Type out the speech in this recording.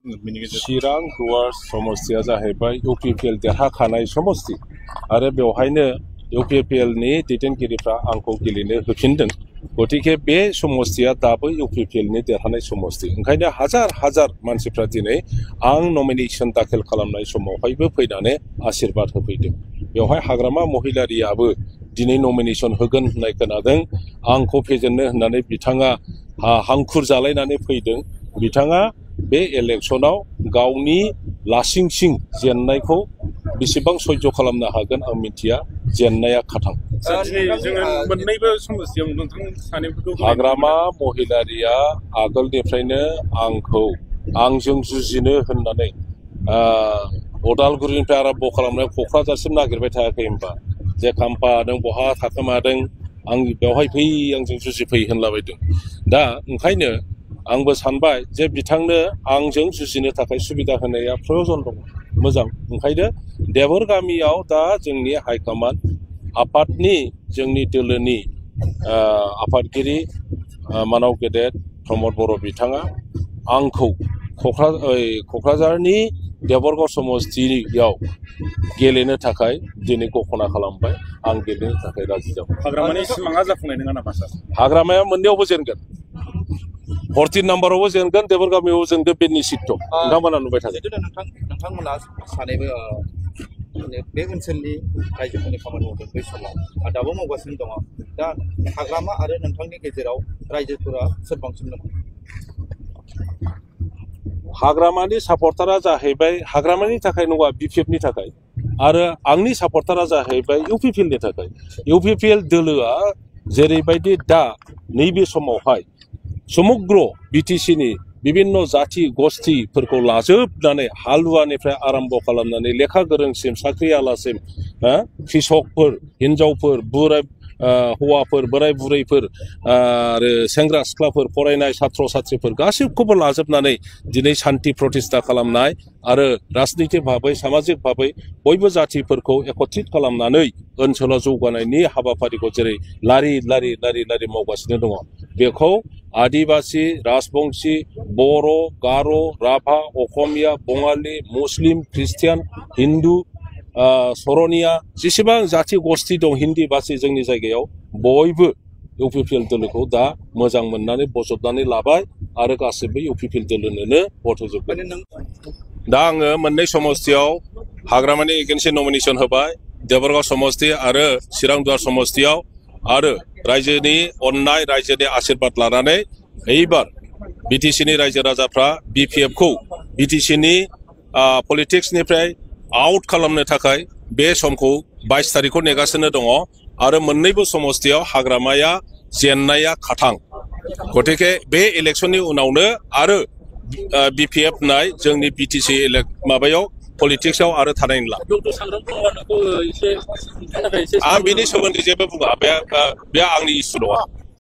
चिरां गुवार समस्तिया जाहैबाय UPPL देरहाखानाय समस्ति आरो बेवहायनो UPPL नि दैदेनगिरिफ्रा आंखौ गेलेनो होफिनदों गतिके बे समस्तिया दाबो UPPL नि देरहानाय समस्ति ओंखायनो हाजार हाजार मानसिफ्रा दिनै आं नमिनेशन दाखिल खालामनाय समावहायबो फैनानै आशीर्बाद होफैदों बेवहाय हाग्रामा महिलारियाबो दिनै नमिनेशन होगोन होननाय खोनादों आंखौ फेजेननो होननानै बिथाङा हांखुर जालायनानै फैदों बिथाङा बे इलेक्शनाव गावनि लासिंसिं जेननायखौ बेसेबां सह्य खालामनो हागोन आं मिथिया जेननाया खाथां हाग्रामा महिलारिया आगोलनिफ्रायनो आंखौ आंजों जुजिनो होननानै उदालगुरिनिफ्राय आरम्भ खालामनाय क'क्राझारसिम नागिरबाय थायाखै होनबा जे खाम्फा नों बहा थाखोमादों आं बेवहाय फै आंजों जुजिफै होनलाबायदों दा ओंखायनो आंबो सानबाय जे बिथांनो आंजों जुजिनो थाखाय सुबिदा होनाया प्रयजन दं मोजां ओंखायनो देबर गामियाव दा जोंनि हाइकमान्ड आफादनि जोंनि दोलोनि आफादगिरि मानाव गेदेर प्रमद बर' बिथाङा आंखौ क'क्राझारनि देबरगाव समस्तियाव गेलेनो थाखाय दिनै घोषणा खालामबाय आं गेलेनो थाखाय राजि जाबाय हाग्रामानि सिमाङा जाफुंनाय नङा नामा सार हाग्रामाया मोननैयावबो जेनगोन 14 नाम्बारावबो जेनगोन देबरगामियाव जेनगोन बे निश्चित नोंथांमोना नुबाय थागोन नोंथांमोना सानैबो बे ओनसोलनि रायजोफोरनि खामानि मावदों बै समाव दाबो मावगासिनो दङ दा हाग्रामा आरो नोंथांनि गेजेराव रायजोफोरा सोर बांसिन दङ हाग्रामानि सापर्टारा जाहैबाय हाग्रामानि थाखाय नङा BPF नि थाखाय आरो आंनि सापर्टारा जाहैबाय UPPL नि थाखाय UPPL दोलोआ जेरैबायदि दा नैबे समावहाय समग्र BTC नि विभिन्न जाति गोष्ठीफोरखौ लाजोबनानै हालुवानिफ्राय आरम्भ खालामनानै लेखा गोरोंसिम साख्रियालासिम कृषकफोर हिन्जावफोर बुराय हौवाफोर बोराय बुरैफोर आरो सेंग्रा सिख्लाफोर फरायनाय छात्र छात्रीफोर गासिबखौबो लाजोबनानै दिनै शान्ति प्रतिष्ठा खालामनाय आरो राजनीतिक भाबै सामाजिक भाबै बयबो जातिफोरखौ एकत्रित खालामनानै ओनसोलाव जौगानायनि हाबाफारिखौ जेरै लारि लारि लारि लारि मावगासिनो दङ बेखौ आदिबासि राजबंशी बर' गार' राभा असमिया बङालि मुस्लिम ख्रिस्टियान हिन्दु सरनिया जेसेबां जाति गोष्ठी दं हिन्दी भाषी जोंनि जायगायाव बयबो UPPL दोलोखौ दा मोजां मोननानै बजबनानै लाबाय आरो गासिबो UPPL दोलोनोनो भट होजोबगोन दा आङो मोननै समस्तियाव हाग्रामानि एगेन्सि नमिनेशन होबाय देबरगाव समस्ति आरो चिरां दुवार समस्तियाव आरो रायजोनि अननाय रायजोनि आशीर्बाद लानानै एबार BTC नि रायजो राजाफ्रा BPF खौ BTC नि पलिटिक्सनिफ्राय आउट खालामनो थाखाय बे समखौ 22 तारिखखौ नेगासिनो दङ आरो मोननैबो समस्तियाव हाग्रामाया जेननाया खाथां गतिके बे इलेक्शननि उनावनो आरो BPF नाय जोंनि BTC माबायाव पलिटिक्सआव आरो थानाय नंला आं बेनि सोमोन्दै जेबो बुङा बे आंनि इस्यु नङा